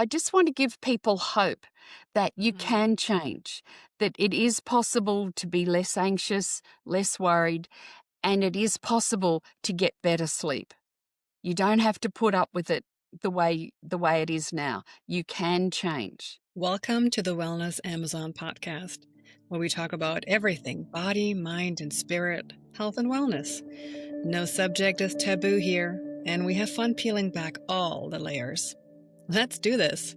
I just want to give people hope that you Mm. can change, that it is possible to be less anxious, less worried, and it is possible to get better sleep. You don't have to put up with it the way it is now. You can change. Welcome to the Wellness Amazon podcast, where we talk about everything body, mind, and spirit, health, and wellness. No subject is taboo here, and we have fun peeling back all the layers. Let's do this.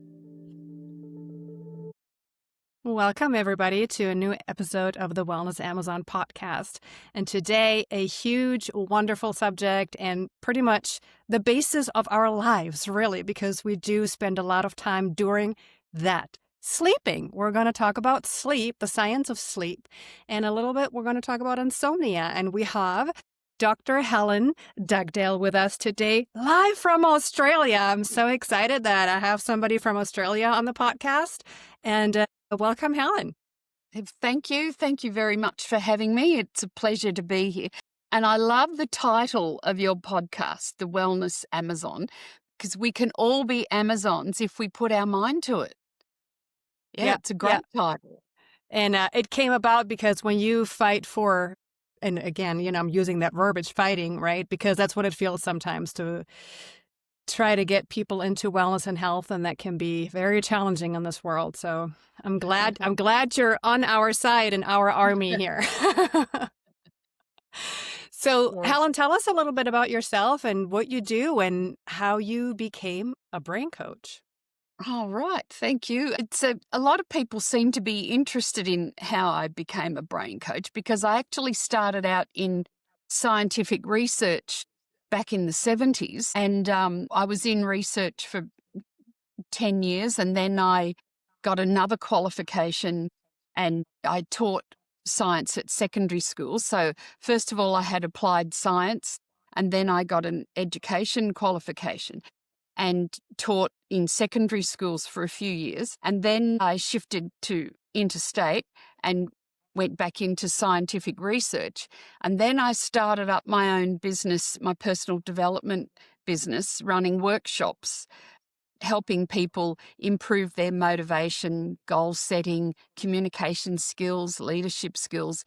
Welcome, everybody, to a new episode of the Wellness Amazon podcast. And today, a huge, wonderful subject and pretty much the basis of our lives, really, because we do spend a lot of time during that. Sleeping. We're going to talk about sleep, the science of sleep, and a little bit we're going to talk about insomnia. And we have Dr. Helen Dugdale with us today, live from Australia. I'm so excited that I have somebody from Australia on the podcast. And welcome, Helen. Thank you. Thank you very much for having me. It's a pleasure to be here. And I love the title of your podcast, The Wellness Amazon, because we can all be Amazons if we put our mind to it. Yeah, it's a great title. And it came about because when you fight for, and again, I'm using that verbiage, fighting, right? Because that's what it feels sometimes to try to get people into wellness and health, and that can be very challenging in this world. So I'm glad you're on our side and our army here. So, Yes. Helen, tell us a little bit about yourself and what you do and how you became a brain coach. All right. Thank you. It's a lot of people seem to be interested in how I became a brain coach because I actually started out in scientific research back in the 70s. And I was in research for 10 years. And then I got another qualification and I taught science at secondary school. So, first of all, I had applied science and then I got an education qualification and taught in secondary schools for a few years. And then I shifted to interstate and went back into scientific research. And then I started up my own business, my personal development business, running workshops, helping people improve their motivation, goal setting, communication skills, leadership skills.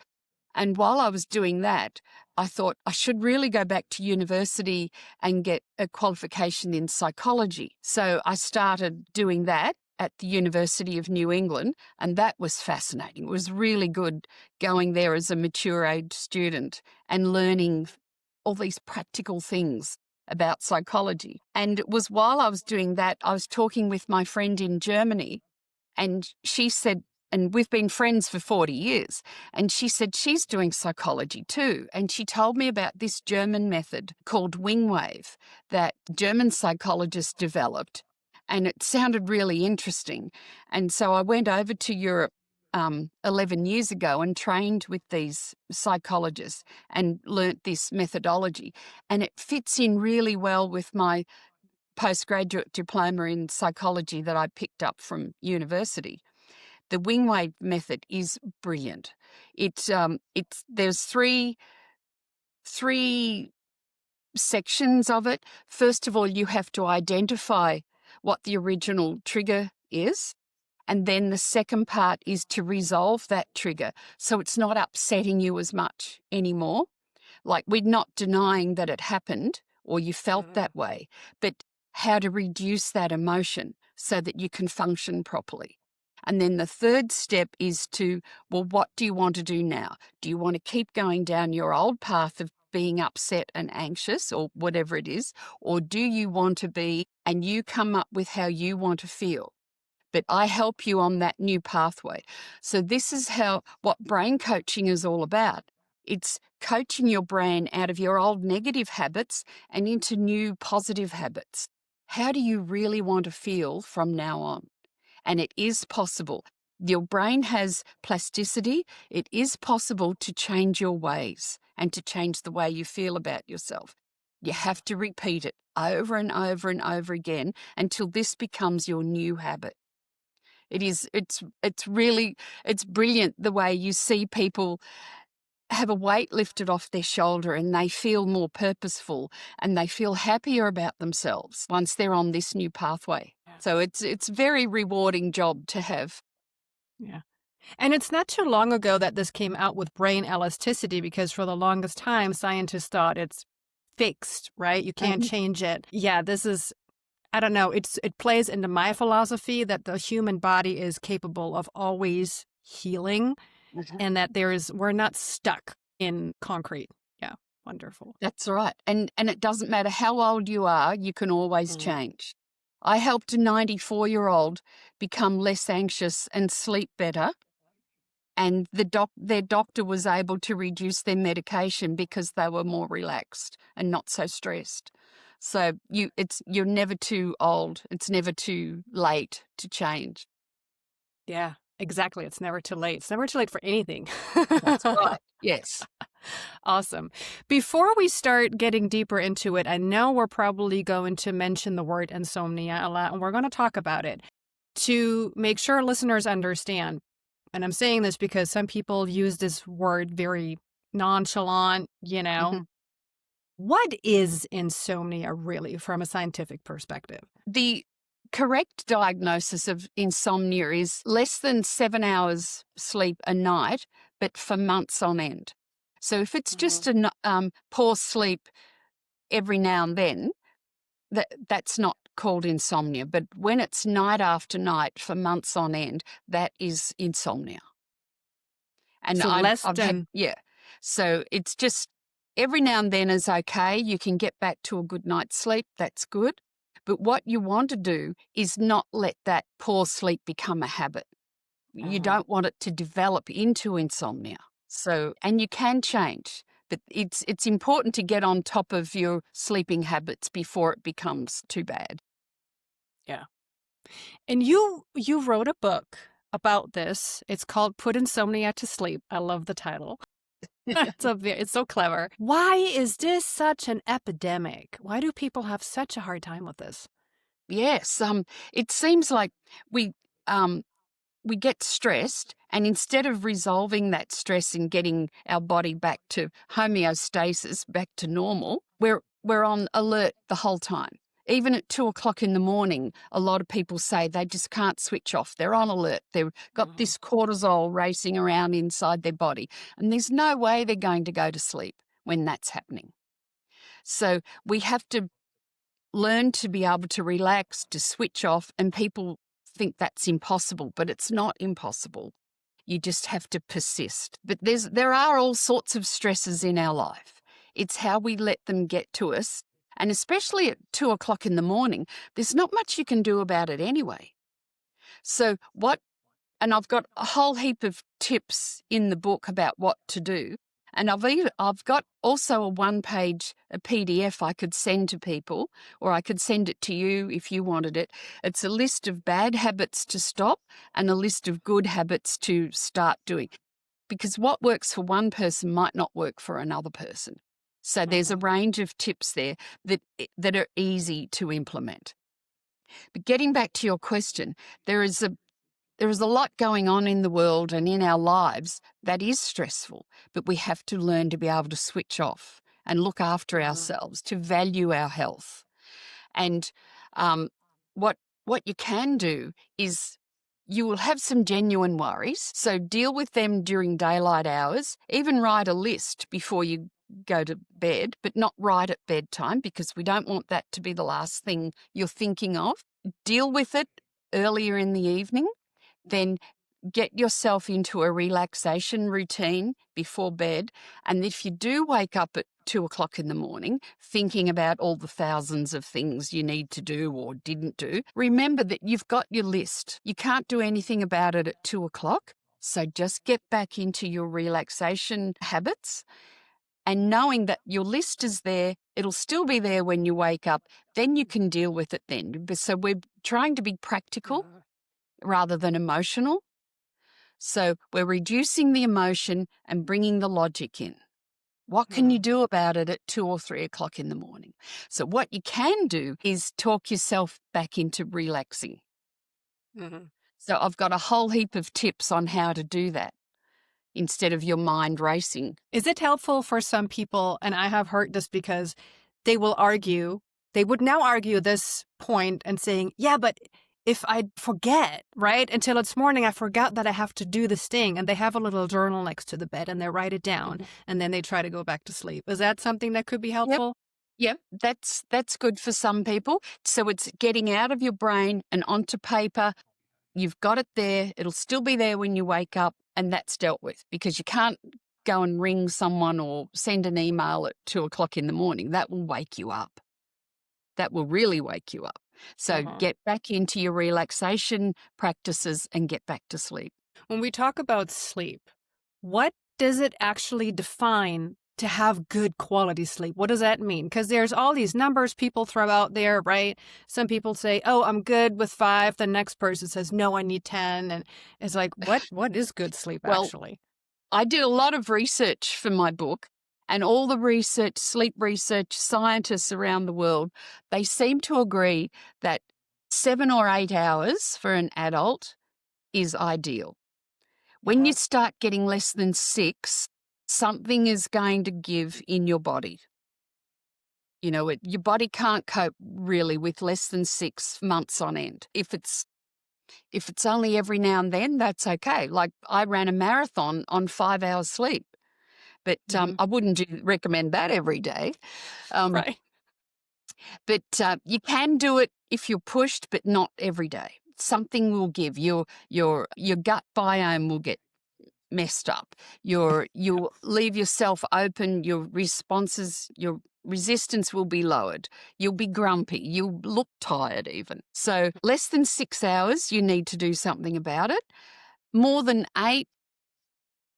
And while I was doing that, I thought I should really go back to university and get a qualification in psychology. So I started doing that at the University of New England, and that was fascinating. It was really good going there as a mature age student and learning all these practical things about psychology. And it was while I was doing that, I was talking with my friend in Germany, and she said, and we've been friends for 40 years. And she said she's doing psychology too. And she told me about this German method called wingwave that German psychologists developed. And it sounded really interesting. And so I went over to Europe 11 years ago and trained with these psychologists and learnt this methodology. And it fits in really well with my postgraduate diploma in psychology that I picked up from university. The wingwave method is brilliant. There's three sections of it. First of all, you have to identify what the original trigger is. And then the second part is to resolve that trigger so it's not upsetting you as much anymore. Like, we're not denying that it happened or you felt that way, but how to reduce that emotion so that you can function properly. And then the third step is well, what do you want to do now? Do you want to keep going down your old path of being upset and anxious or whatever it is? Or do you want to be, and you come up with how you want to feel? But I help you on that new pathway. So this is what brain coaching is all about. It's coaching your brain out of your old negative habits and into new positive habits. How do you really want to feel from now on? And it is possible. Your brain has plasticity. It is possible to change your ways and to change the way you feel about yourself. You have to repeat it over and over and over again until this becomes your new habit. It's brilliant the way you see people have a weight lifted off their shoulder and they feel more purposeful and they feel happier about themselves once they're on this new pathway. So it's very rewarding job to have. Yeah. And it's not too long ago that this came out with brain elasticity, because for the longest time, scientists thought it's fixed, right? You can't change it. Yeah, this is, I don't know, it plays into my philosophy that the human body is capable of always healing and that we're not stuck in concrete. Yeah, wonderful. That's right. And it doesn't matter how old you are, you can always change. I helped a 94-year-old become less anxious and sleep better. And their doctor was able to reduce their medication because they were more relaxed and not so stressed. So you're never too old. It's never too late to change. Yeah, exactly. It's never too late. It's never too late for anything. That's right. Yes. Awesome. Before we start getting deeper into it, I know we're probably going to mention the word insomnia a lot, and we're going to talk about it to make sure listeners understand. And I'm saying this because some people use this word very nonchalant, What is insomnia really from a scientific perspective? The correct diagnosis of insomnia is less than 7 hours sleep a night, but for months on end. So if it's just a poor sleep every now and then, that's not called insomnia. But when it's night after night for months on end, that is insomnia. And so So it's just every now and then is okay. You can get back to a good night's sleep. That's good. But what you want to do is not let that poor sleep become a habit. You don't want it to develop into insomnia. So, and you can change, but it's important to get on top of your sleeping habits before it becomes too bad. Yeah. And you wrote a book about this. It's called Put Insomnia to Sleep. I love the title. It's so clever. Why is this such an epidemic? Why do people have such a hard time with this? Yes, it seems like we get stressed, and instead of resolving that stress and getting our body back to homeostasis, back to normal, we're on alert the whole time. Even at 2:00 in the morning, a lot of people say they just can't switch off. They're on alert. They've got this cortisol racing around inside their body, and there's no way they're going to go to sleep when that's happening. So we have to learn to be able to relax, to switch off, and people think that's impossible, but it's not impossible. You just have to persist. But there are all sorts of stresses in our life. It's how we let them get to us. And especially at 2:00 in the morning, there's not much you can do about it anyway. So and I've got a whole heap of tips in the book about what to do. And I've got also a one-page PDF I could send to people, or I could send it to you if you wanted it. It's a list of bad habits to stop and a list of good habits to start doing. Because what works for one person might not work for another person. So there's a range of tips there that are easy to implement. But getting back to your question, there is a lot going on in the world and in our lives that is stressful, but we have to learn to be able to switch off and look after ourselves, to value our health. And what you can do is you will have some genuine worries, so deal with them during daylight hours. Even write a list before you go to bed, but not right at bedtime, because we don't want that to be the last thing you're thinking of. Deal with it earlier in the evening. Then get yourself into a relaxation routine before bed. And if you do wake up at 2:00 in the morning thinking about all the thousands of things you need to do or didn't do, remember that you've got your list. You can't do anything about it at 2:00. So just get back into your relaxation habits. And knowing that your list is there, it'll still be there when you wake up, then you can deal with it then. So we're trying to be practical rather than emotional. So we're reducing the emotion and bringing the logic in. What can you do about it at 2 or 3 o'clock in the morning? So what you can do is talk yourself back into relaxing. So I've got a whole heap of tips on how to do that. instead of your mind racing. Is it helpful for some people, and I have heard this because they will argue, they would now argue this point and saying, yeah, but if I forget, right, until it's morning, I forgot that I have to do this thing, and they have a little journal next to the bed and they write it down, and then they try to go back to sleep. Is that something that could be helpful? Yep, that's good for some people. So it's getting out of your brain and onto paper. You've got it there. It'll still be there when you wake up, and that's dealt with, because you can't go and ring someone or send an email at 2:00 in the morning. That will wake you up. That will really wake you up. So get back into your relaxation practices and get back to sleep. When we talk about sleep, what does it actually define to have good quality sleep? What does that mean? Because there's all these numbers people throw out there, right? Some people say, oh, I'm good with 5. The next person says, no, I need 10. And it's like, what is good sleep actually? I did a lot of research for my book, and all the research, sleep research, scientists around the world, they seem to agree that 7 or 8 hours for an adult is ideal. When you start getting less than 6, something is going to give in your body. You know, your body can't cope really with less than 6 months on end. If it's only every now and then, that's okay. Like, I ran a marathon on 5 hours sleep, but I wouldn't recommend that every day. Right. But you can do it if you're pushed, but not every day. Something will give. Your gut biome will get messed up. You'll leave yourself open. Your responses, your resistance will be lowered. You'll be grumpy. You'll look tired even. So less than 6 hours, you need to do something about it. More than 8,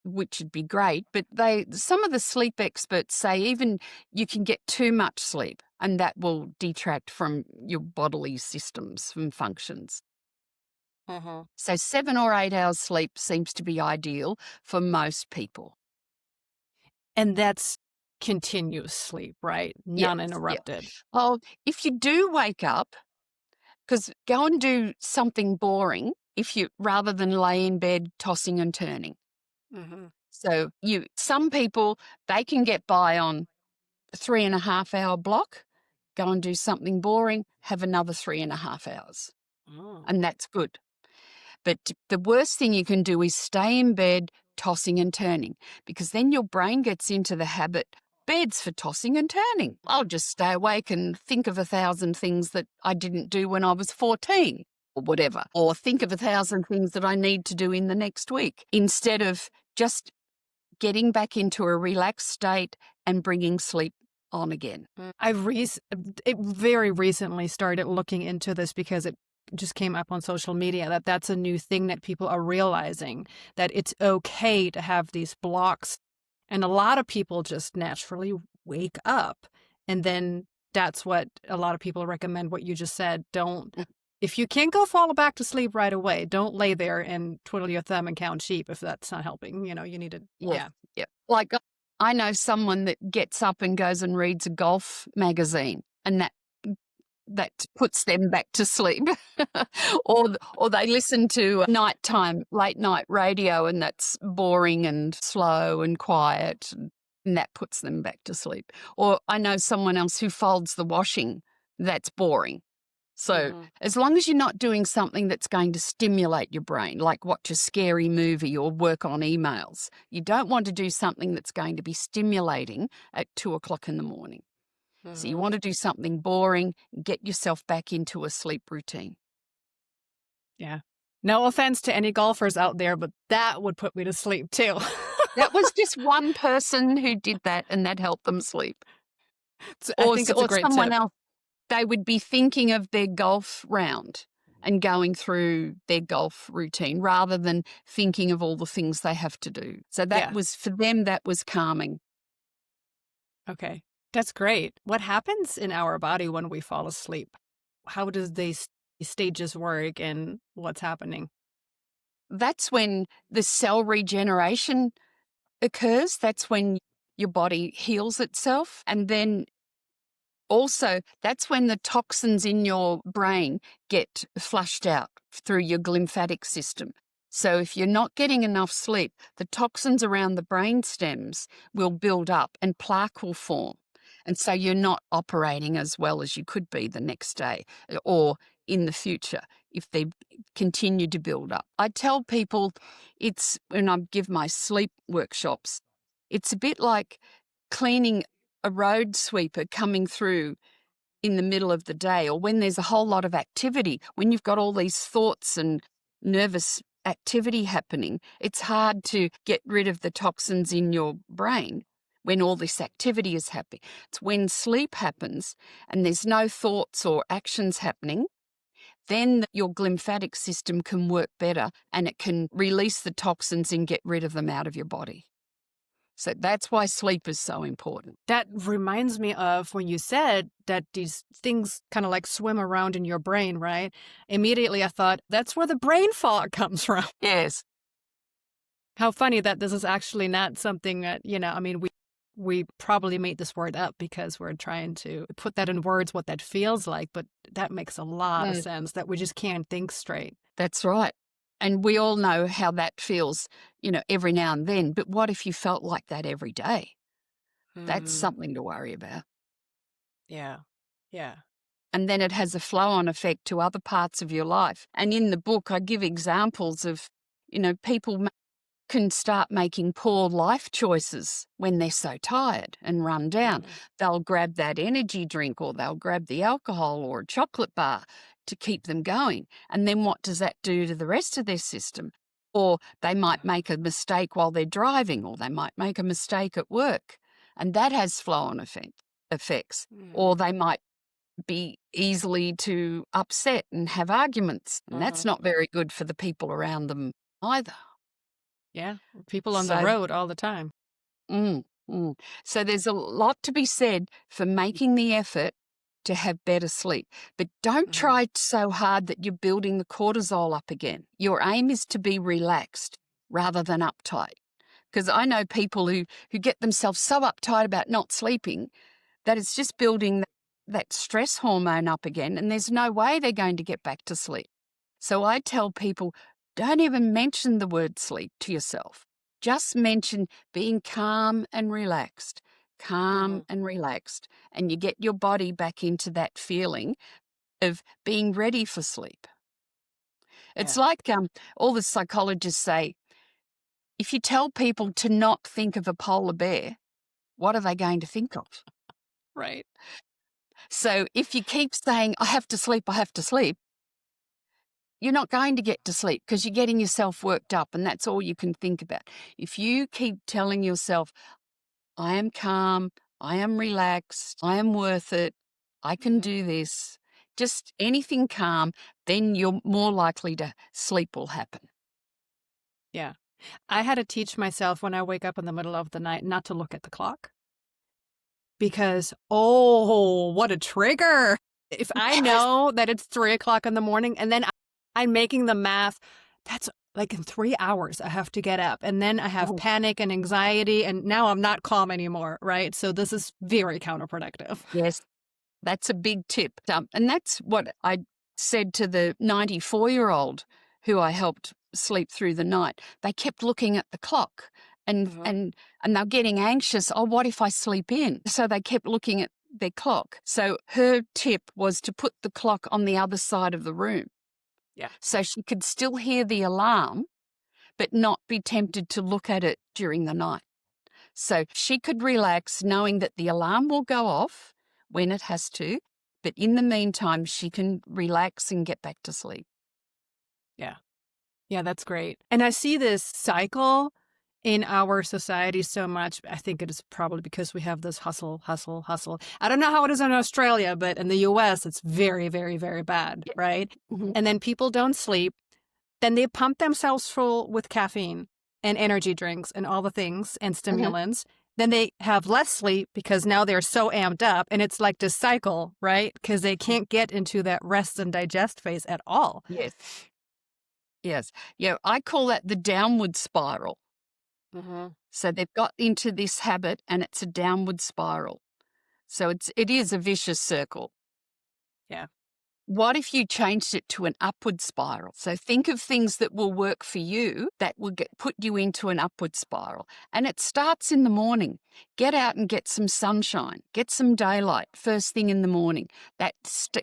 which would be great, but some of the sleep experts say even you can get too much sleep, and that will detract from your bodily systems and functions. So 7 or 8 hours sleep seems to be ideal for most people. And that's continuous sleep, right? Yes, Non-interrupted. Oh, if you do wake up, because go and do something boring rather than lay in bed tossing and turning. So some people, they can get by on a 3.5-hour block, go and do something boring, have another 3.5 hours. And that's good. But the worst thing you can do is stay in bed tossing and turning, because then your brain gets into the habit, bed's for tossing and turning. I'll just stay awake and think of 1,000 things that I didn't do when I was 14 or whatever, or think of 1,000 things that I need to do in the next week, instead of just getting back into a relaxed state and bringing sleep on again. I very recently started looking into this because it just came up on social media that's a new thing that people are realizing, that it's okay to have these blocks. And a lot of people just naturally wake up. And then that's what a lot of people recommend, what you just said. If you can't go fall back to sleep right away, don't lay there and twiddle your thumb and count sheep if that's not helping. You need to, Yeah. Like, I know someone that gets up and goes and reads a golf magazine, and that puts them back to sleep. or they listen to nighttime, late night radio, and that's boring and slow and quiet, and that puts them back to sleep. Or I know someone else who folds the washing, that's boring. So as long as you're not doing something that's going to stimulate your brain, like watch a scary movie or work on emails, you don't want to do something that's going to be stimulating at 2:00 in the morning. So you want to do something boring, get yourself back into a sleep routine. Yeah. No offense to any golfers out there, but that would put me to sleep too. That was just one person who did that, and that helped them sleep. I think it's a great someone tip. else, they would be thinking of their golf round and going through their golf routine rather than thinking of all the things they have to do. So that was, for them, that was calming. Okay. That's great. What happens in our body when we fall asleep? How does these stages work and what's happening? That's when the cell regeneration occurs. That's when your body heals itself. And then also, that's when the toxins in your brain get flushed out through your lymphatic system. So if you're not getting enough sleep, the toxins around the brain stems will build up and plaque will form. And so you're not operating as well as you could be the next day or in the future if they continue to build up. I tell people when I give my sleep workshops, it's a bit like cleaning a road sweeper coming through in the middle of the day, or when there's a whole lot of activity, when you've got all these thoughts and nervous activity happening, it's hard to get rid of the toxins in your brain when all this activity is happening. It's when sleep happens and there's no thoughts or actions happening, then your glymphatic system can work better and it can release the toxins and get rid of them out of your body. So that's why sleep is so important. That reminds me of when you said that these things kind of like swim around in your brain, right? Immediately I thought, that's where the brain fog comes from. Yes. How funny that this is actually not something that, I mean, we probably made this word up because we're trying to put that in words what that feels like, but that makes a lot of sense that we just can't think straight. That's right. And we all know how that feels, every now and then. But what if you felt like that every day? That's something to worry about. Yeah. Yeah. And then it has a flow-on effect to other parts of your life. And in the book, I give examples of, people can start making poor life choices when they're so tired and run down. They'll grab that energy drink or they'll grab the alcohol or a chocolate bar to keep them going. And then what does that do to the rest of their system? Or they might make a mistake while they're driving, or they might make a mistake at work. And that has flow-on effects. Or they might be easily too upset and have arguments. And that's not very good for the people around them either. Yeah, people on the road all the time. So there's a lot to be said for making the effort to have better sleep. But don't try so hard that you're building the cortisol up again. Your aim is to be relaxed rather than uptight. Because I know people who get themselves so uptight about not sleeping that it's just building that stress hormone up again, and there's no way they're going to get back to sleep. So I tell people, don't even mention the word sleep to yourself. Just mention being calm and relaxed, and you get your body back into that feeling of being ready for sleep. It's like all the psychologists say, if you tell people to not think of a polar bear, what are they going to think of? Right. So if you keep saying, I have to sleep, you're not going to get to sleep because you're getting yourself worked up and that's all you can think about. If you keep telling yourself, I am calm, I am relaxed, I am worth it, I can do this, just anything calm, then you're more likely to sleep will happen. Yeah. I had to teach myself when I wake up in the middle of the night not to look at the clock. Because, what a trigger. If I know that it's 3 o'clock in the morning and then I'm making the math, that's like in 3 hours I have to get up. And then I have panic and anxiety and now I'm not calm anymore, right? So this is very counterproductive. Yes, that's a big tip. And that's what I said to the 94-year-old who I helped sleep through the night. They kept looking at the clock and they're getting anxious. Oh, what if I sleep in? So they kept looking at their clock. So her tip was to put the clock on the other side of the room. Yeah. So she could still hear the alarm, but not be tempted to look at it during the night. So she could relax knowing that the alarm will go off when it has to, but in the meantime, she can relax and get back to sleep. Yeah. Yeah, that's great. And I see this cycle in our society so much. I think it is probably because we have this hustle, hustle, hustle. I don't know how it is in Australia, but in the US, it's very, very, very bad, right? And then people don't sleep. Then they pump themselves full with caffeine and energy drinks and all the things and stimulants. Then they have less sleep because now they're so amped up. And it's like this cycle, right? Because they can't get into that rest and digest phase at all. Yes. Yes. Yeah, I call that the downward spiral. So they've got into this habit and it's a downward spiral. So it is a vicious circle. Yeah. What if you changed it to an upward spiral? So think of things that will work for you that will put you into an upward spiral. And it starts in the morning. Get out and get some sunshine. Get some daylight first thing in the morning. That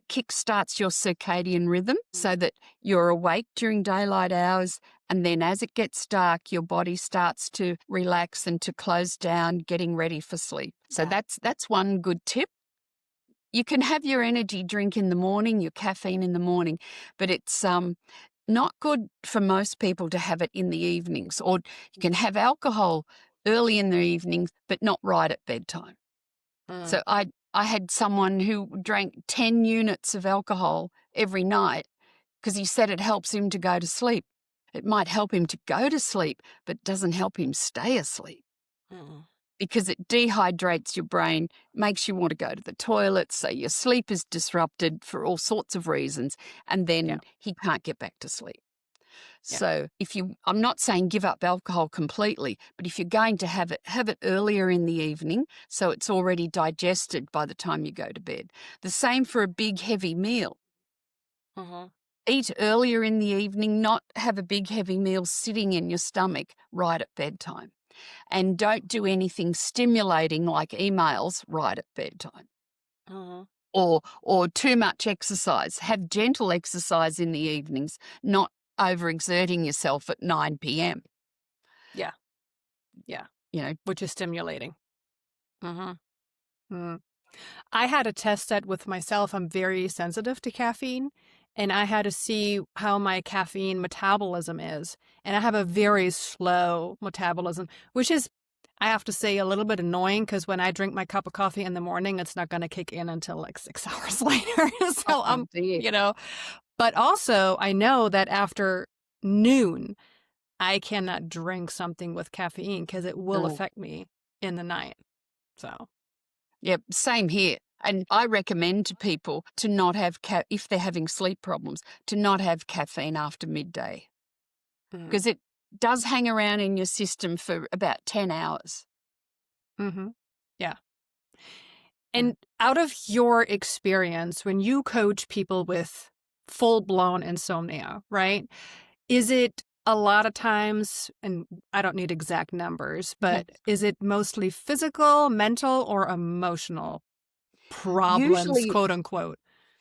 kick-starts your circadian rhythm so that you're awake during daylight hours. And then as it gets dark, your body starts to relax and to close down, getting ready for sleep. So that's one good tip. You can have your energy drink in the morning, your caffeine in the morning, but it's not good for most people to have it in the evenings. Or you can have alcohol early in the evenings, but not right at bedtime. So I had someone who drank 10 units of alcohol every night because he said it helps him to go to sleep. It might help him to go to sleep, but doesn't help him stay asleep. Because it dehydrates your brain, makes you want to go to the toilet, so your sleep is disrupted for all sorts of reasons, and then he can't get back to sleep. So I'm not saying give up alcohol completely, but if you're going to have it earlier in the evening so it's already digested by the time you go to bed. The same for a big, heavy meal. Eat earlier in the evening, not have a big, heavy meal sitting in your stomach right at bedtime. And don't do anything stimulating like emails right at bedtime. Or too much exercise. Have gentle exercise in the evenings, not overexerting yourself at 9 p.m. Yeah. Which is stimulating. I had a test set with myself. I'm very sensitive to caffeine, and I had to see how my caffeine metabolism is. And I have a very slow metabolism, which is, I have to say, a little bit annoying because when I drink my cup of coffee in the morning, it's not going to kick in until like 6 hours later. So but also I know that after noon, I cannot drink something with caffeine because it will affect me in the night. So. Yep, same here. And I recommend to people to not have, if they're having sleep problems, to not have caffeine after midday. Because it does hang around in your system for about 10 hours. Yeah. And out of your experience, when you coach people with full-blown insomnia, right, is it a lot of times, and I don't need exact numbers, but is it mostly physical, mental, or emotional problems, quote unquote?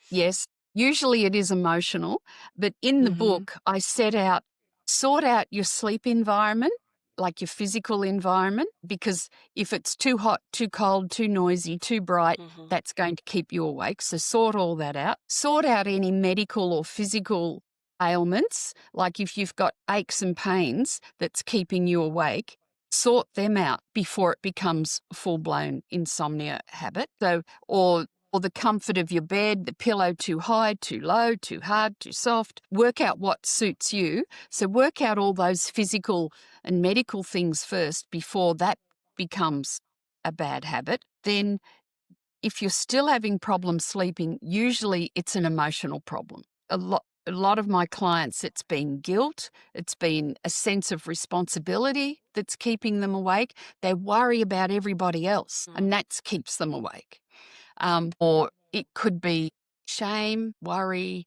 Yes, usually it is emotional, but in the book I sort out your sleep environment, like your physical environment, because if it's too hot, too cold, too noisy, too bright, that's going to keep you awake. So sort all that out. Sort out any medical or physical ailments, like if you've got aches and pains that's keeping you awake, sort them out before it becomes full-blown insomnia habit. So, or the comfort of your bed, the pillow too high, too low, too hard, too soft. Work out what suits you. So work out all those physical and medical things first before that becomes a bad habit. Then if you're still having problems sleeping, usually it's an emotional problem. A lot of my clients, it's been guilt, it's been a sense of responsibility that's keeping them awake. They worry about everybody else, and that keeps them awake. Or it could be shame, worry.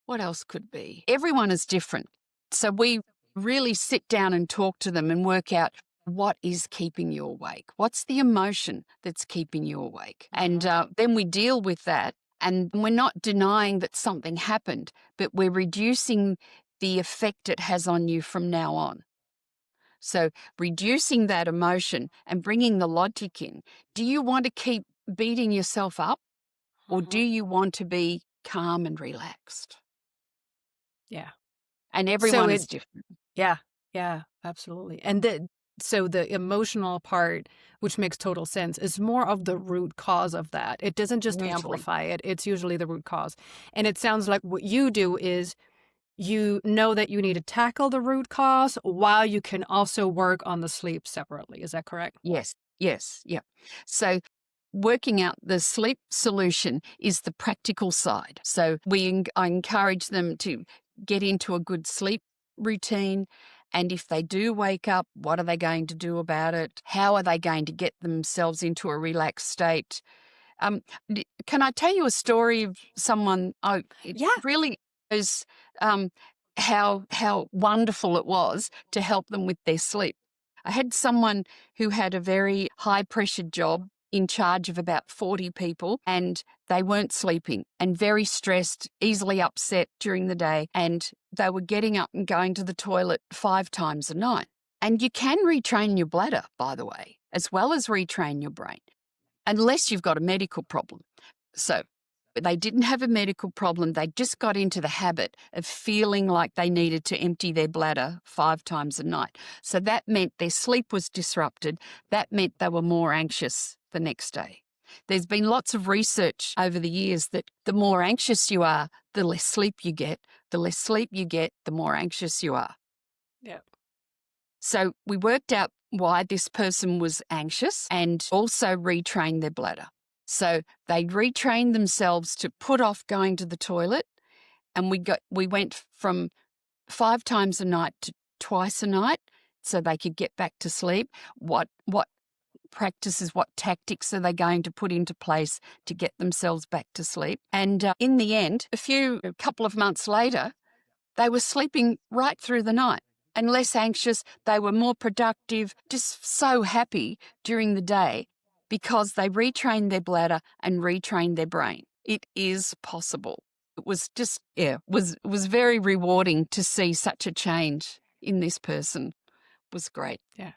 What else could be? Everyone is different. So we really sit down and talk to them and work out what is keeping you awake. What's the emotion that's keeping you awake? And then we deal with that. And we're not denying that something happened, but we're reducing the effect it has on you from now on. So reducing that emotion and bringing the logic in. Do you want to keep beating yourself up, or do you want to be calm and relaxed? Yeah. And everyone is different. Yeah, absolutely. And so the emotional part, which makes total sense, is more of the root cause of that. It doesn't just amplify it. It's usually the root cause. And it sounds like what you do is you know that you need to tackle the root cause while you can also work on the sleep separately. Is that correct? Yes, yeah. So working out the sleep solution is the practical side. So I encourage them to get into a good sleep routine. And if they do wake up, what are they going to do about it? How are they going to get themselves into a relaxed state Can I tell you a story of someone? Oh, it Yeah. really shows um, how wonderful it was to help them with their sleep. I had someone who had a very high pressured job in charge of about 40 people, and they weren't sleeping and very stressed, easily upset during the day, and they were getting up and going to the toilet 5 times a night. And you can retrain your bladder, by the way, as well as retrain your brain, unless you've got a medical problem. So they didn't have a medical problem. They just got into the habit of feeling like they needed to empty their bladder 5 times a night. So that meant their sleep was disrupted. That meant they were more anxious the next day. There's been lots of research over the years that the more anxious you are, the less sleep you get. The less sleep you get, the more anxious you are. Yeah. So we worked out why this person was anxious and also retrained their bladder. So they retrained themselves to put off going to the toilet, and we went from 5 times a night to twice a night so they could get back to sleep. What practices, what tactics are they going to put into place to get themselves back to sleep? And in the end, a couple of months later, they were sleeping right through the night and less anxious. They were more productive, just so happy during the day because they retrained their bladder and retrained their brain. It is possible. It was just, was very rewarding to see such a change in this person. It was great. Yeah.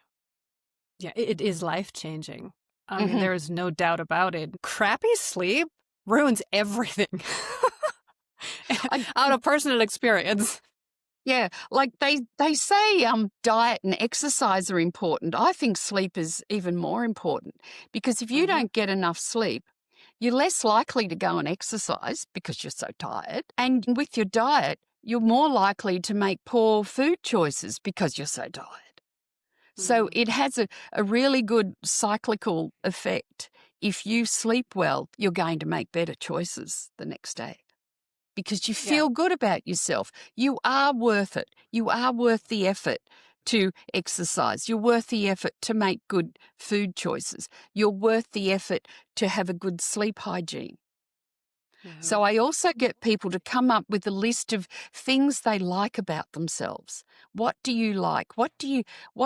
Yeah, it is life-changing. I mean, Mhm. there is no doubt about it. Crappy sleep ruins everything. I, Out of personal experience. Yeah, like they say diet and exercise are important. I think sleep is even more important because if you Mhm. don't get enough sleep, you're less likely to go and exercise because you're so tired. And with your diet, you're more likely to make poor food choices because you're so tired. So Mhm. it has a really good cyclical effect. If you sleep well, you're going to make better choices the next day because you Yeah. feel good about yourself. You are worth it. You are worth the effort to exercise. You're worth the effort to make good food choices. You're worth the effort to have a good sleep hygiene. Mhm. So I also get people to come up with a list of things they like about themselves. What do you like? What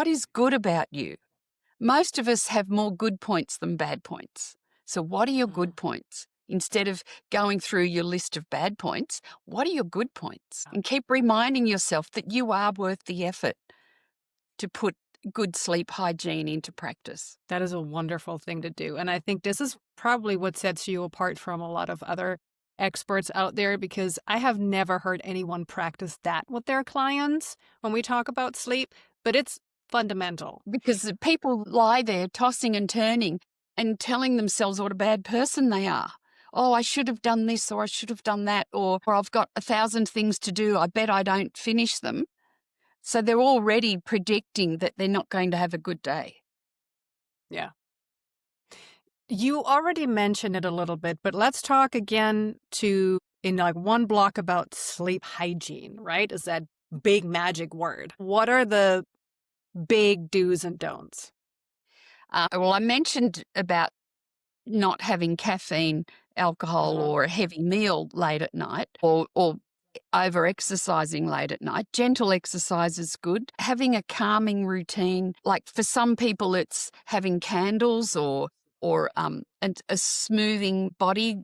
is good about you? Most of us have more good points than bad points. So what are your Mhm. good points? Instead of going through your list of bad points, what are your good points? And keep reminding yourself that you are worth the effort to put good sleep hygiene into practice. That is a wonderful thing to do. And I think this is probably what sets you apart from a lot of other experts out there because I have never heard anyone practice that with their clients when we talk about sleep, but it's fundamental. Because the people lie there tossing and turning and telling themselves what a bad person they are. Oh, I should have done this or I should have done that or I've got 1,000 things to do. I bet I don't finish them. So they're already predicting that they're not going to have a good day. Yeah. You already mentioned it a little bit, but let's talk again in like one block about sleep hygiene, right? Is that big magic word. What are the big do's and don'ts? Well, I mentioned about not having caffeine, alcohol, Uh-huh. or a heavy meal late at night, or over exercising late at night. Gentle exercise is good. Having a calming routine, like for some people, it's having candles and a smoothing body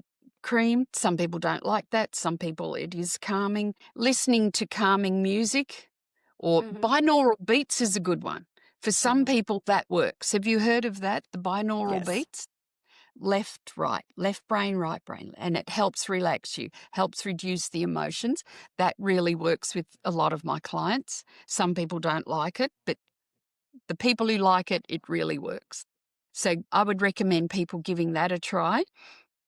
cream. Some people don't like that. Some people it is calming. Listening to calming music or Mm-hmm. binaural beats is a good one. For some Mm-hmm. people, that works. Have you heard of that, the binaural Yes. beats? Left, right, left brain, right brain, and it helps relax you, helps reduce the emotions. That really works with a lot of my clients. Some people don't like it, but the people who like it, it really works. So I would recommend people giving that a try.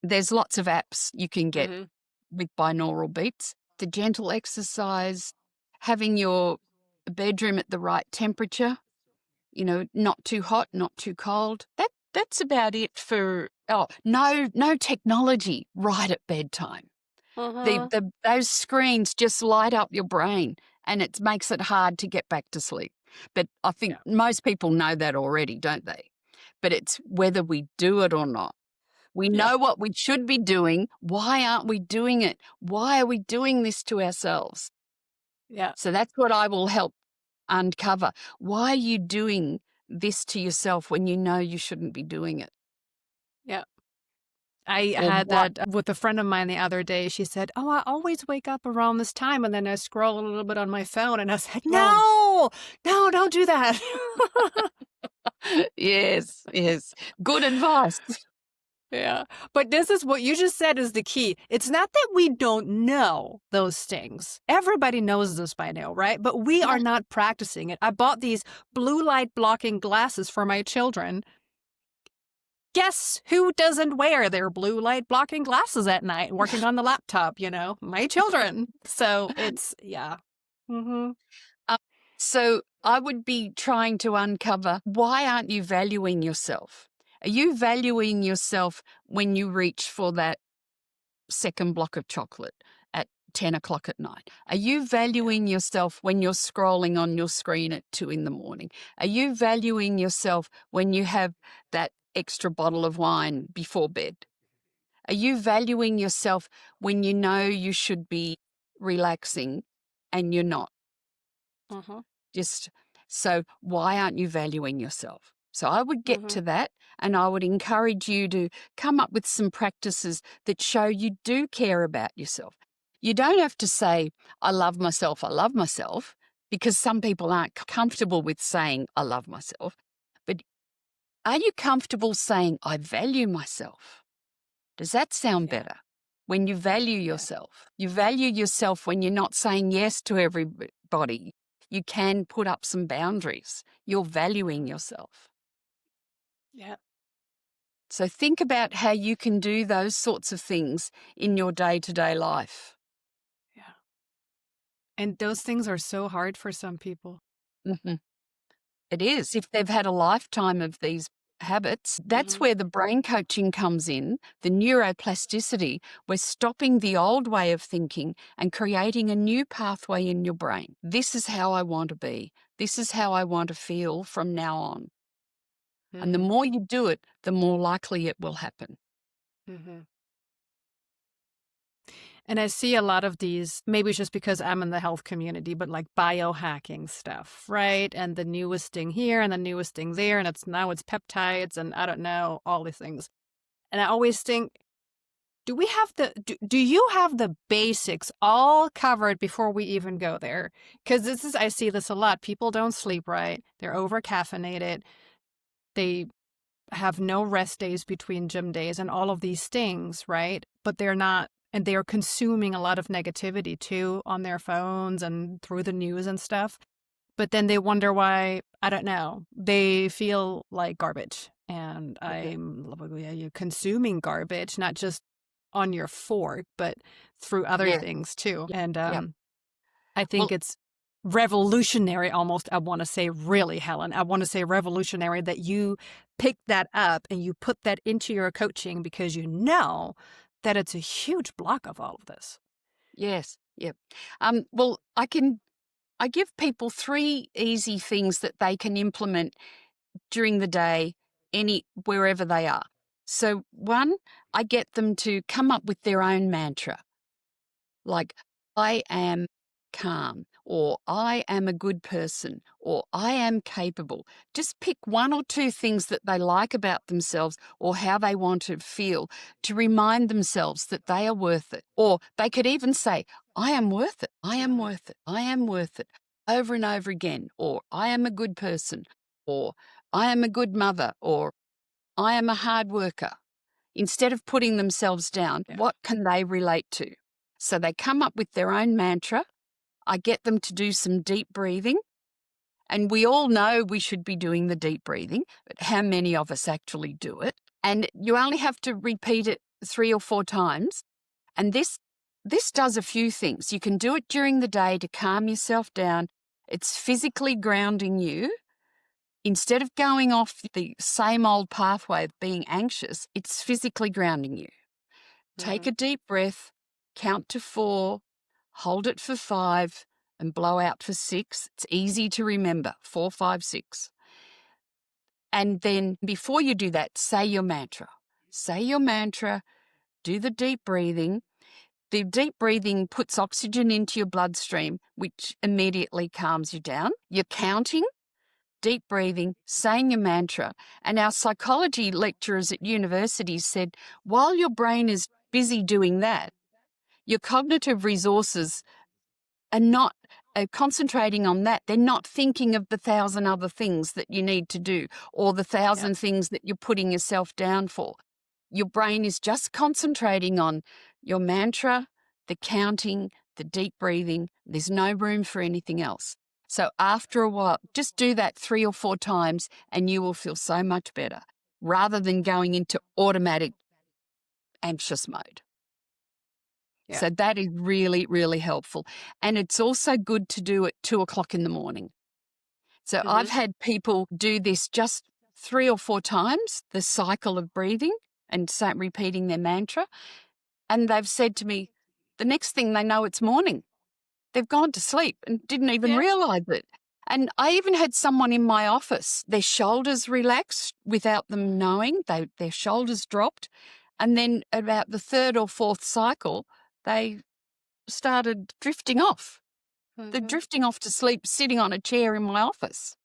There's lots of apps you can get Mm-hmm. with binaural beats. The gentle exercise, having your bedroom at the right temperature, not too hot, not too cold. That's about it for no technology right at bedtime. Uh-huh. Those screens just light up your brain and it makes it hard to get back to sleep. But I think Yeah. most people know that already, don't they? But it's whether we do it or not. We Yeah. know what we should be doing. Why aren't we doing it? Why are we doing this to ourselves? Yeah. So that's what I will help uncover. Why are you doing this to yourself when you know you shouldn't be doing it? Yeah. I Or had what? that with a friend of mine the other day. She said, "Oh, I always wake up around this time and then I scroll a little bit on my phone." And I said, Oh, "No, no, don't do that." yes, yes. Good advice. Yeah. But this is what you just said is the key. It's not that we don't know those things. Everybody knows this by now, right? But we are Yeah. not practicing it. I bought these blue light blocking glasses for my children. Guess who doesn't wear their blue light blocking glasses at night working on the laptop, My children. So it's, yeah. Mm-hmm. Um, so I would be trying to uncover, why aren't you valuing yourself? Are you valuing yourself when you reach for that second block of chocolate at 10 o'clock at night? Are you valuing yourself when you're scrolling on your screen at 2 in the morning? Are you valuing yourself when you have that extra bottle of wine before bed? Are you valuing yourself when you know you should be relaxing and you're not? Mm-hmm. Just so why aren't you valuing yourself? So I would get Mm-hmm. to that, and I would encourage you to come up with some practices that show you do care about yourself. You don't have to say, I love myself, because some people aren't comfortable with saying, I love myself. But are you comfortable saying, I value myself? Does that sound Yeah. better? When you value Yeah. yourself, you value yourself when you're not saying yes to everybody. You can put up some boundaries. You're valuing yourself. Yeah. So think about how you can do those sorts of things in your day-to-day life. Yeah. And those things are so hard for some people. Mhm. It is. If they've had a lifetime of these habits, that's Mm-hmm. where the brain coaching comes in, the neuroplasticity. We're stopping the old way of thinking and creating a new pathway in your brain. This is how I want to be. This is how I want to feel from now on. And the Mm-hmm. more you do it, the more likely it will happen. Mm-hmm. And I see a lot of these, maybe it's just because I'm in the health community, but like biohacking stuff, right? And the newest thing here and the newest thing there. And now it's peptides and I don't know, all these things. And I always think, do you have the basics all covered before we even go there? Because I see this a lot. People don't sleep right. They're over caffeinated. They have no rest days between gym days and all of these things, right? But they're not, and they are consuming a lot of negativity too on their phones and through the news and stuff. But then they wonder why, I don't know, they feel like garbage. And Yeah. you're consuming garbage, not just on your fork, but through other Yeah. things too. Yeah. And Yeah. I think Well, it's revolutionary almost. I want to say, really, Helen, I want to say revolutionary that you pick that up and you put that into your coaching because you know that it's a huge block of all of this. yes. Yep. Well, I give people 3 easy things that they can implement during the day, wherever they are. So 1, I get them to come up with their own mantra, like, I am calm, or I am a good person, or I am capable. Just pick 1 or 2 things that they like about themselves or how they want to feel to remind themselves that they are worth it. Or they could even say, I am worth it, I am Mhm. worth it, I am worth it, over and over again. Or I am a good person, or I am a good mother, or I am a hard worker. Instead of putting themselves down, Yeah. what can they relate to? So they come up with their own mantra. I get them to do some deep breathing. And we all know we should be doing the deep breathing, but how many of us actually do it? And you only have to repeat it 3 or 4 times. And this does a few things. You can do it during the day to calm yourself down. It's physically grounding you. Instead of going off the same old pathway of being anxious, it's physically grounding you. Take Mhm. a deep breath, count to 4, hold it for 5, and blow out for 6. It's easy to remember, 4, 5, 6. And then before you do that, say your mantra. say your mantra, do the deep breathing. The deep breathing puts oxygen into your bloodstream, which immediately calms you down. You're counting, deep breathing, saying your mantra. And our psychology lecturers at universities said, while your brain is busy doing that, your cognitive resources are not concentrating on that. They're not thinking of the 1,000 other things that you need to do or the 1,000 things that you're putting yourself down for. Your brain is just concentrating on your mantra, the counting, the deep breathing. There's no room for anything else. So after a while, just do that 3 or 4 times and you will feel so much better rather than going into automatic anxious mode. Yeah. So that is really, really helpful. And it's also good to do at 2 o'clock in the morning. So I've had people do this just 3 or 4 times, the cycle of breathing and repeating their mantra. And they've said to me, the next thing they know, it's morning. They've gone to sleep and didn't even realize it. And I even had someone in my office, their shoulders relaxed without them knowing, their shoulders dropped. And then about the 3rd or 4th cycle, they started drifting off. They're drifting off to sleep sitting on a chair in my office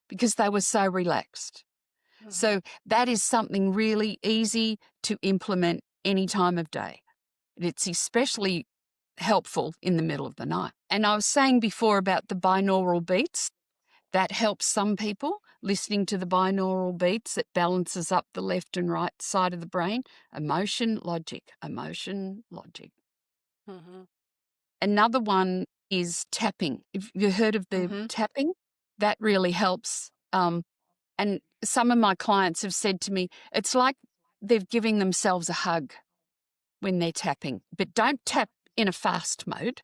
because they were so relaxed. So that is something really easy to implement any time of day. It's especially helpful in the middle of the night. And I was saying before about the binaural beats. That helps some people, listening to the binaural beats. It balances up the left and right side of the brain. Emotion, logic, emotion, logic. Another one is tapping. Have you heard of the tapping? That really helps. And some of my clients have said to me, it's like they're giving themselves a hug when they're tapping. But don't tap in a fast mode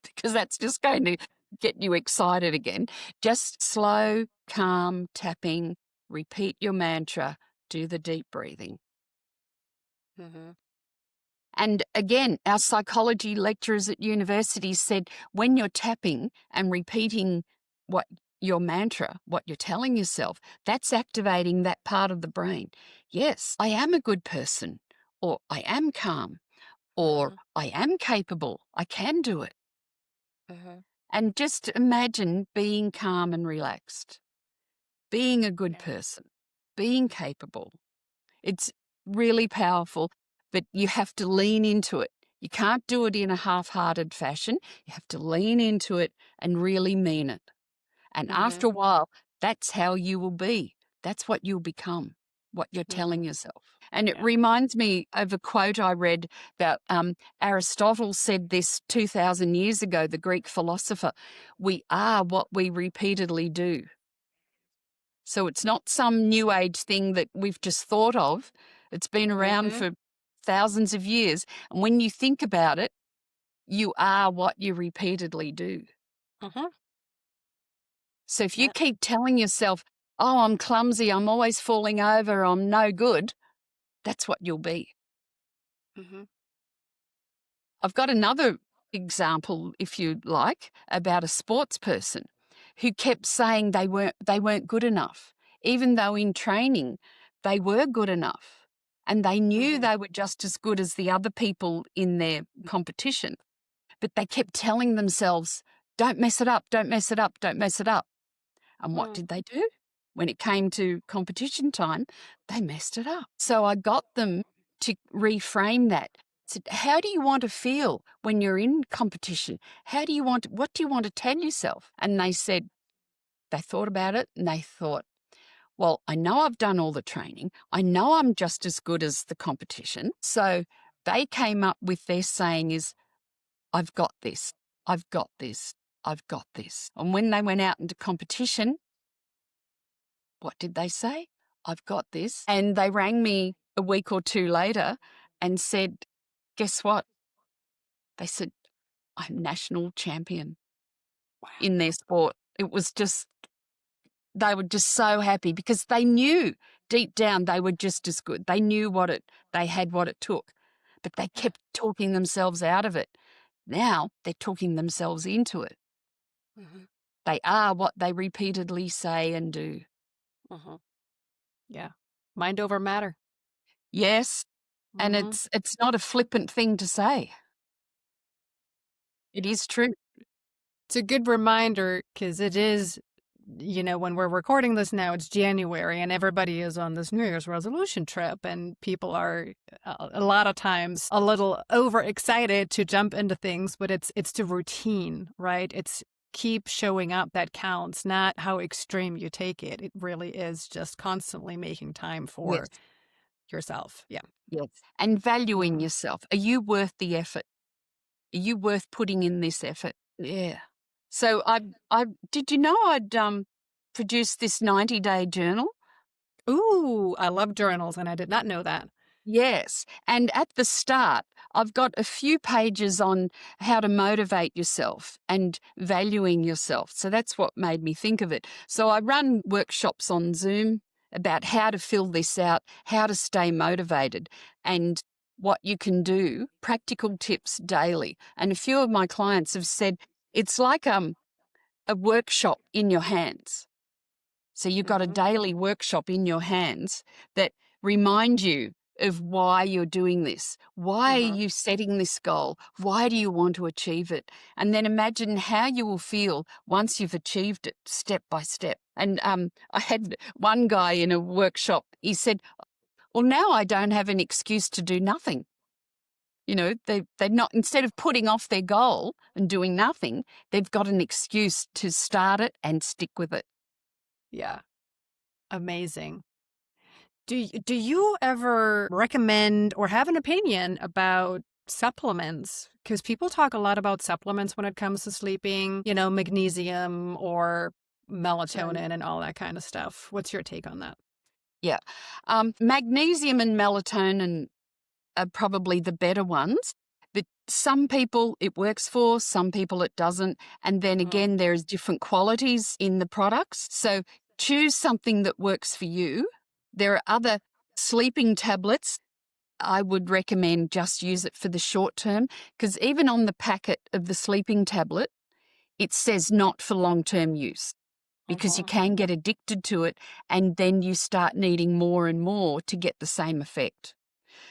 because that's just going to get you excited again. Just slow, calm tapping, repeat your mantra, do the deep breathing. And again, our psychology lecturers at universities said when you're tapping and repeating what your mantra, what you're telling yourself, that's activating that part of the brain. Yes, I am a good person, or I am calm, or I am capable, I can do it. And just imagine being calm and relaxed, being a good person, being capable. It's really powerful, but you have to lean into it. You can't do it in a half-hearted fashion. You have to lean into it and really mean it. And after a while, that's how you will be. That's what you'll become, what you're telling yourself. And it reminds me of a quote I read about Aristotle said this 2,000 years ago, the Greek philosopher, we are what we repeatedly do. So it's not some new age thing that we've just thought of. It's been around for thousands of years. And when you think about it, you are what you repeatedly do. So if you keep telling yourself, oh, I'm clumsy, I'm always falling over, I'm no good, that's what you'll be. I've got another example, if you like, about a sports person who kept saying they weren't good enough, even though in training they were good enough and they knew they were just as good as the other people in their competition. But they kept telling themselves, don't mess it up, don't mess it up, don't mess it up. And what did they do? When it came to competition time, they messed it up. So I got them to reframe that. Said, how do you want to feel when you're in competition? What do you want to tell yourself? And they said, they thought about it and they thought, well, I know I've done all the training. I know I'm just as good as the competition. So they came up with their saying is, I've got this, I've got this, I've got this. And when they went out into competition, what did they say? I've got this. And they rang me a week or 2 later and said, guess what? They said, I'm national champion in their sport. It was just, they were just so happy because they knew deep down they were just as good. They knew they had what it took, but they kept talking themselves out of it. Now they're talking themselves into it. They are what they repeatedly say and do. Yeah. Mind over matter. Yes, and Hmm. it's not a flippant thing to say. It is true. It's a good reminder because it is, when we're recording this now, it's January and everybody is on this New Year's resolution trip, and people are a lot of times a little overexcited to jump into things, but it's the routine, right? It's keep showing up that counts, not how extreme you take it. It really is just constantly making time for Yes, yourself. Yeah. yes, and valuing Mm. yourself. Are you worth the effort? Are you worth putting in this effort? Yeah. So I did you know I'd produced this 90-day journal? Ooh, I love journals, and I did not know that. Yes. And at the start, I've got a few pages on how to motivate yourself and valuing yourself. So that's what made me think of it. So I run workshops on Zoom about how to fill this out, how to stay motivated, and what you can do, practical tips daily. And a few of my clients have said it's like a workshop in your hands. So you've got a Hmm. daily workshop in your hands that remind you of why you're doing this. Why are Hmm. you setting this goal? Why do you want to achieve it? And then imagine how you will feel once you've achieved it step by step. And I had one guy in a workshop, he said, well, now I don't have an excuse to do nothing. They're not, instead of putting off their goal and doing nothing, they've got an excuse to start it and stick with it. Yeah. Amazing. Do you ever recommend or have an opinion about supplements? Because people talk a lot about supplements when it comes to sleeping, magnesium or melatonin and all that kind of stuff. What's your take on that? Yeah. Magnesium and melatonin are probably the better ones. But some people it works for, some people it doesn't. And then Mm. again, there's different qualities in the products. So choose something that works for you. There are other sleeping tablets. I would recommend just use it for the short term because even on the packet of the sleeping tablet, it says not for long term use because you Mhm. can get addicted to it and then you start needing more and more to get the same effect.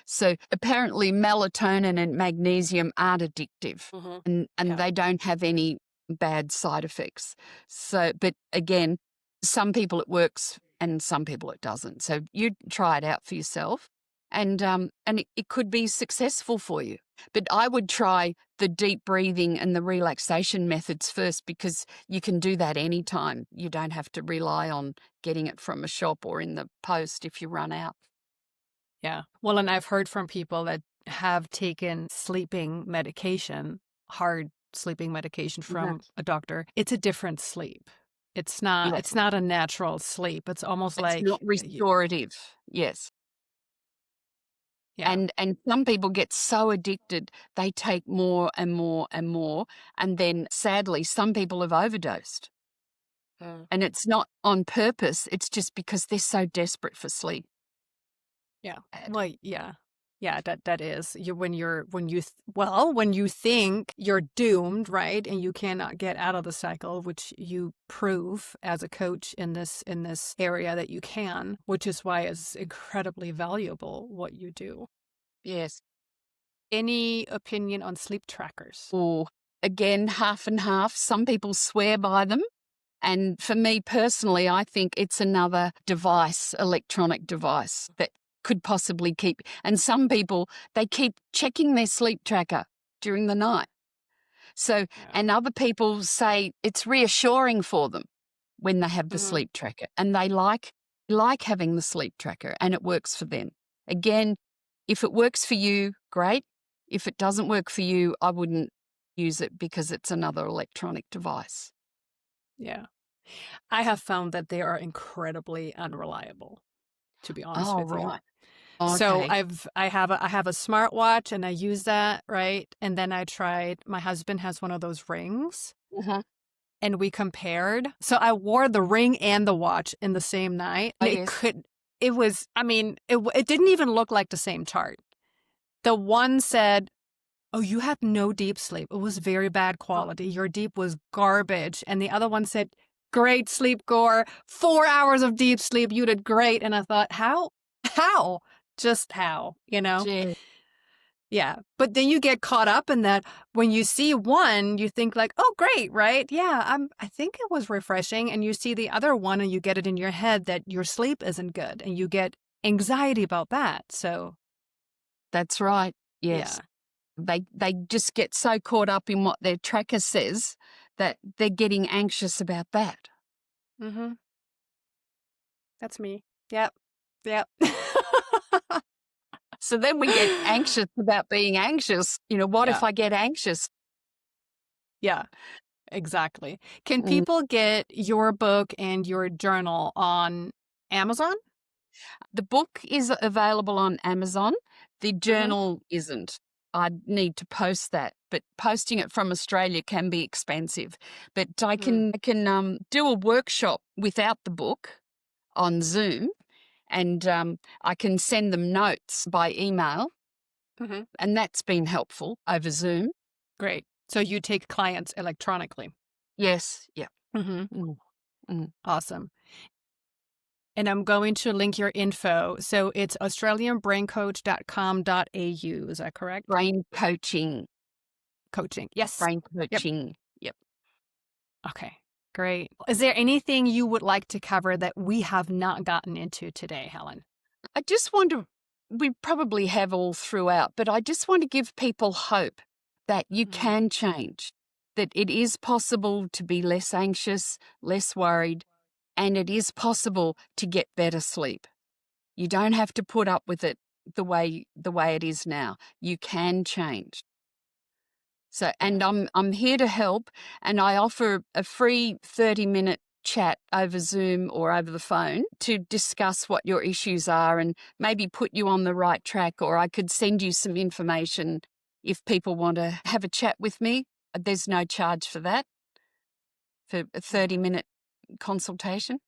So apparently melatonin and magnesium aren't addictive Mhm. and Yeah. they don't have any bad side effects. So, but again, some people it works and some people it doesn't. So you try it out for yourself and it could be successful for you. But I would try the deep breathing and the relaxation methods first because you can do that anytime. You don't have to rely on getting it from a shop or in the post if you run out. Yeah. Well, and I've heard from people that have taken sleeping medication, hard sleeping medication Mhm. from a doctor. It's a different sleep. It's not Yes. it's not a natural sleep. It's almost It's not like restorative. Yes. yeah. And some people get so addicted, they take more and more and more. And then sadly, some people have overdosed. Mm. And it's not on purpose, it's just because they're so desperate for sleep. Yeah. Bad. Well, yeah. Yeah, that is. When you think you're doomed, right? And you cannot get out of the cycle, which you prove as a coach in this area that you can, which is why it's incredibly valuable what you do. Yes. Any opinion on sleep trackers? Or again, half and half. Some people swear by them. And for me personally, I think it's another device, electronic device that could possibly keep. And some people, they keep checking their sleep tracker during the night. So, Yeah. and other people say it's reassuring for them when they have the Hmm. sleep tracker and they like having the sleep tracker and it works for them. Again, if it works for you, great. If it doesn't work for you, I wouldn't use it because it's another electronic device. Yeah. I have found that they are incredibly unreliable, to be honest Oh, with you. right. So Okay. I have a smartwatch and I use that, right? And then I tried my husband has one of those rings Uh-huh. and we compared. So I wore the ring and the watch in the same night Oh, and yes. it was I mean, it didn't even look like the same chart. The one said, "Oh, you have no deep sleep. It was very bad Oh, quality. Your deep was garbage." And the other one said, "Great sleep, Gore. 4 hours of deep sleep. You did great." And I thought, how? How? just how, you know? Gee, Yeah. But then you get caught up in that when you see one, you think like, oh, great, right? Yeah, I think it was refreshing. And you see the other one and you get it in your head that your sleep isn't good and you get anxiety about that. So, that's right. yeah. Yes. They just get so caught up in what their tracker says that they're getting anxious about that. Mm-hmm. That's me. Yep. Yep. So then we get anxious about being anxious. What Yeah. if I get anxious? Yeah. Exactly. Can Mm. people get your book and your journal on Amazon? The book is available on Amazon. The Mm-hmm. journal isn't. I need to post that, but posting it from Australia can be expensive. But I can do a workshop without the book on Zoom, and I can send them notes by email, Mm-hmm. and that's been helpful over Zoom. Great. So you take clients electronically. Yes, yeah. Mm-hmm. Mm, mm. Awesome. And I'm going to link your info. So it's australianbraincoach.com.au. Is that correct? Brain coaching, Coaching. Yes. brain Yep. coaching. Yep. Okay. Great. Is there anything you would like to cover that we have not gotten into today, Helen? I just want to, we probably have all throughout, but I just want to give people hope that you Mm. can change, that it is possible to be less anxious, less worried, and it is possible to get better sleep. You don't have to put up with it the way it is now. You can change. So, Yeah. and I'm here to help, and I offer a free 30-minute chat over Zoom or over the phone to discuss what your issues are and maybe put you on the right track, or I could send you some information if people want to have a chat with me. There's no charge for that, for a Yeah. 30-minute consultation.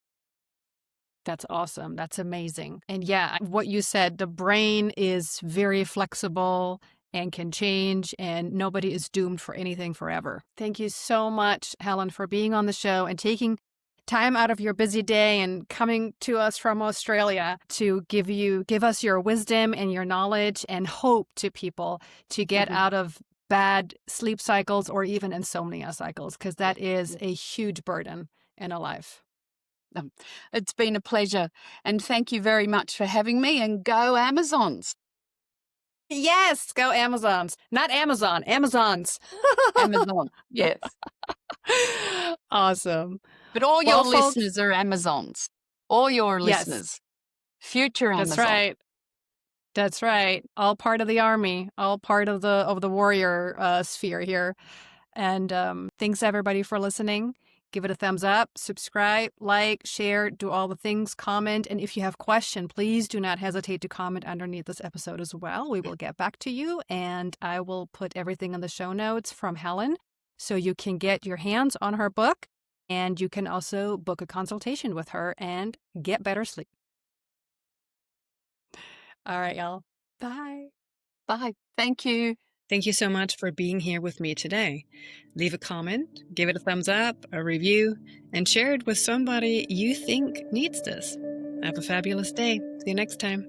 That's awesome. That's amazing. And yeah, what you said, the brain is very flexible and can change, and nobody is doomed for anything forever. Thank you so much, Helen, for being on the show and taking time out of your busy day and coming to us from Australia to give us your wisdom and your knowledge and hope to people to get Mhm. out of bad sleep cycles or even insomnia cycles, because Yeah, that is yeah. a huge burden in a life. Um, it's been a pleasure, and thank you very much for having me. And go Amazons, Yes, go Amazons. Not Amazon, Amazons. Amazon. Yes, Awesome. but all Well, your folks, listeners are Amazons. All your yes, listeners, future that's Amazon. right. That's right. All part of the army, all part of the warrior sphere here. And thanks everybody for listening. Give it a thumbs up, subscribe, like, share, do all the things, comment. And if you have question, please do not hesitate to comment underneath this episode as well. We will get back to you, and I will put everything in the show notes from Helen so you can get your hands on her book, and you can also book a consultation with her and get better sleep. All right, y'all. Bye. Bye. Thank you. Thank you so much for being here with me today. Leave a comment, give it a thumbs up, a review, and share it with somebody you think needs this. Have a fabulous day. See you next time.